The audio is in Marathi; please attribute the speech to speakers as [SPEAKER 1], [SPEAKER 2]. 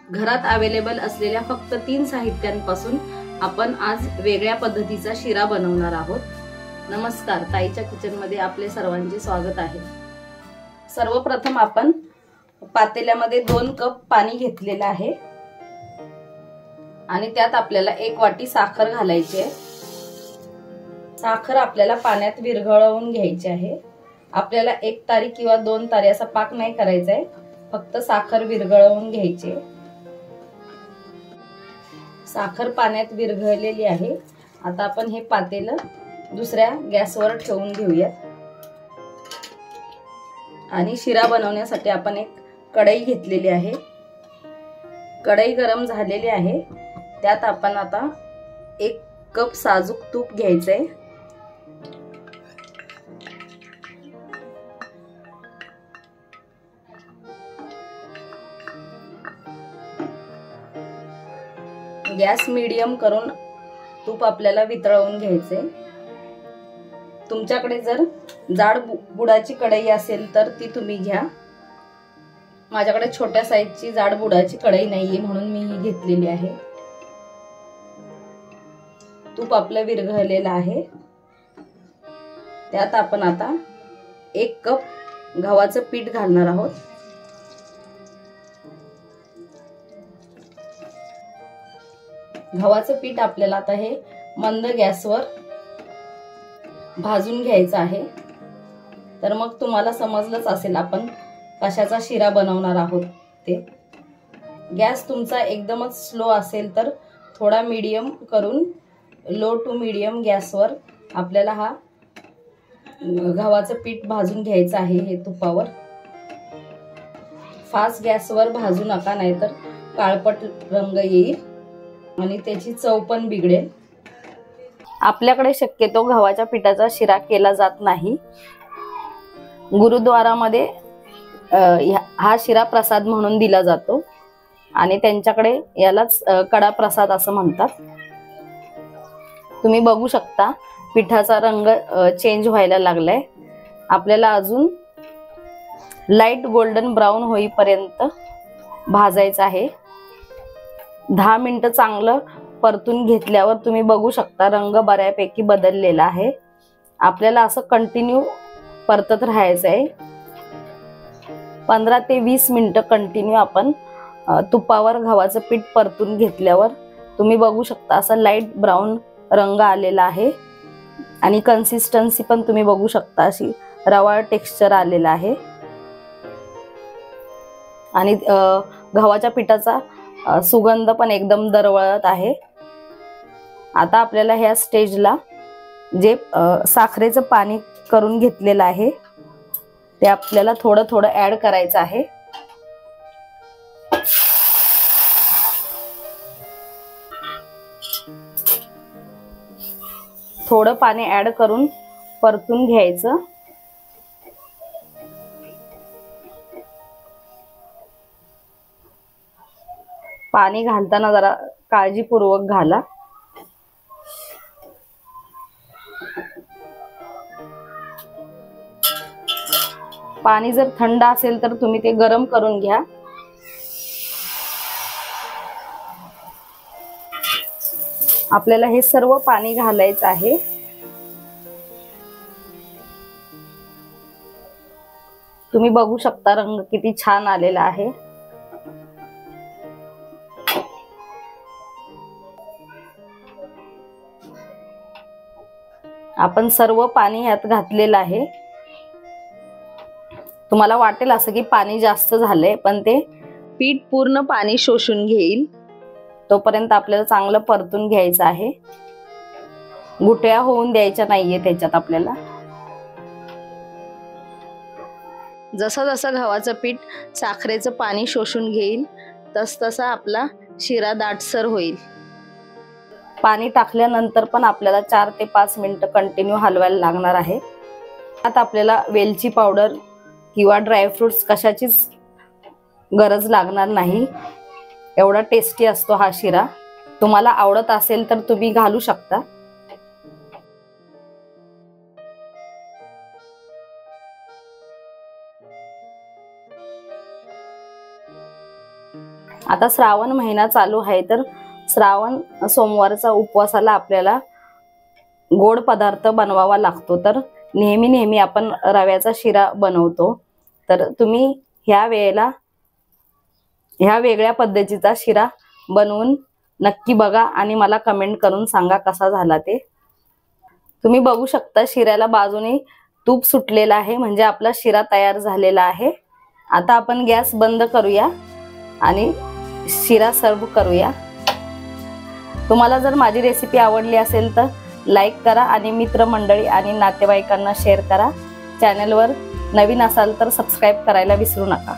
[SPEAKER 1] घरात अवेलेबल असलेल्या फक्त 3 साहित्यांपासून आपण आज वेगळ्या पद्धतीचा शिरा बनवणार आहोत। नमस्कार, ताईच्या किचन मध्ये आपले सर्वांचे स्वागत आहे। सर्वप्रथम आपण पातेल्यामध्ये 2 कप पाणी घेतलेले आहे आणि त्यात आपल्याला 1 वाटी साखर घालायची आहे। साखर आपल्याला पाण्यात विरघळवून घ्यायची आहे। आपल्याला 1 तारी किंवा 2 तारी असा पाक नाही करायचा आहे, फक्त साखर विरघळवून घ्यायची आहे। साखर पाण्यात विरघळलेली आहे। आता आपण हे पातेलं दुसऱ्या गॅसवर ठेवून घेऊया आणि शिरा बनवण्यासाठी आपण एक कढई घेतलेली आहे। कढई गरम झालेली आहे, त्यात आपण आता 1 कप साजूक तूप घ्यायचंय। गॅस मीडियम करून तूप आपल्याला वितळवून घ्यायचे। तुमच्याकडे जर जाड बुडाची कढई असेल तर ती तुम्ही घ्या। माझ्याकडे छोट्या साईजची जाड बुडाची कढई नाहीये म्हणून मी ही घेतलेली आहे। तूप आपलं विरघळलेलं आहे, त्यात आपण आता 1 कप गव्हाचं पीठ घालणार आहोत। गव्हाचं पीठ आपल्याला आता हे मंद गॅसवर भाजून घ्यायचं आहे। तर मग तुम्हाला समजलंच असेल आपण कशाचा शिरा बनवणार आहोत ते। गॅस तुमचा एकदमच स्लो असेल तर थोडा मीडियम करून लो टू मीडियम गॅसवर आपल्याला हा गव्हाचं पीठ भाजून घ्यायचं आहे। हे तुपावर फास्ट गॅसवर भाजू नका, नाहीतर काळपट रंग येईल आणि त्याची चव पण बिघडेल। आपल्याकडे शक्यतो गव्हाच्या पिठाचा शिरा केला जात नाही। गुरुद्वारामध्ये हा शिरा प्रसाद म्हणून दिला जातो आणि त्यांच्याकडे यालाच कडा प्रसाद असं म्हणतात। तुम्ही बघू शकता पिठाचा रंग चेंज व्हायला लागलाय। आपल्याला अजून लाईट गोल्डन ब्राउन होईपर्यंत भाजायचं आहे। 10 मिनिटं चांगलं परतून घेतल्यावर तुम्ही बघू शकता रंग बऱ्यापैकी बदललेला आहे। आपल्याला असं कंटिन्यू परतत राहायचं आहे। 15 ते 20 मिनिटं कंटिन्यू आपण तुपावर गव्हाचं पीठ परतून घेतल्यावर तुम्ही बघू शकता असं लाईट ब्राउन रंग आलेला आहे आणि कन्सिस्टन्सी पण तुम्ही बघू शकता अशी रवाळ टेक्स्चर आलेला आहे आणि गव्हाच्या पिठाचा सुगंध पण एकदम दरवळत आहे। आता आपल्याला ह्या स्टेजला जे साखरेचं पाणी करून घेतलेलं आहे ते आपल्याला थोडं थोडं ऍड करायचं आहे। थोडं पाणी ऍड करून परतून घ्यायचं। पाणी घालताना जरा काळजीपूर्वक घाला। पाणी जर थंड असेल तर तुम्ही ते गरम करून घ्या। आपल्याला हे सर्व पाणी घालायचं आहे। तुम्ही बघू शकता रंग किती छान आलेला आहे। आपण सर्व पाणी ह्यात घातलेलं आहे। तुम्हाला वाटेल असं की पाणी जास्त झालंय, पण ते पीठ पूर्ण पाणी शोषून घेईल तोपर्यंत आपल्याला चांगलं परतून घ्यायचं आहे। गुठळ्या होऊन द्यायच्या नाहीये त्याच्यात आपल्याला। जसं जसं गव्हाचं पीठ साखरेचं पाणी शोषून घेईल तसतसा आपला शिरा दाटसर होईल। पाणी टाकल्यानंतर पण आपल्याला 4 ते 5 मिनिटं कंटिन्यू हलवायला लागणार आहे। आता आपल्याला वेलची पावडर किंवा ड्रायफ्रुट्स कशाचीच गरज लागणार नाही। एवढा टेस्टी असतो हा शिरा। तुम्हाला आवडत असेल तर तुम्ही घालू शकता। आता श्रावण महिना चालू आहे, तर श्रावण सोमवारचा उपवासाला आपल्याला गोड पदार्थ बनवावा लागतो. तर नेहमी आपण रव्याचा शिरा बनवतो. तर तुम्ही ह्या वेळेला ह्या वेगळ्या पद्धतीचा शिरा बनवून नक्की बघा आणि मला कमेंट करून सांगा कसा झाला ते. तुम्ही बघू शकता शिऱ्याला बाजूने तूप सुटलेला आहे, म्हणजे आपला शिरा तयार झालेला आहे. आता आपण गॅस बंद करूया आणि शिरा सर्व करूया. तुम्हाला जर माझी रेसिपी आवडली असेल तर लाईक करा आणि मित्रमंडळी आणि नातेवाईकांना शेअर करा. चॅनलवर नवीन असाल तर सबस्क्राईब करायला विसरू नका.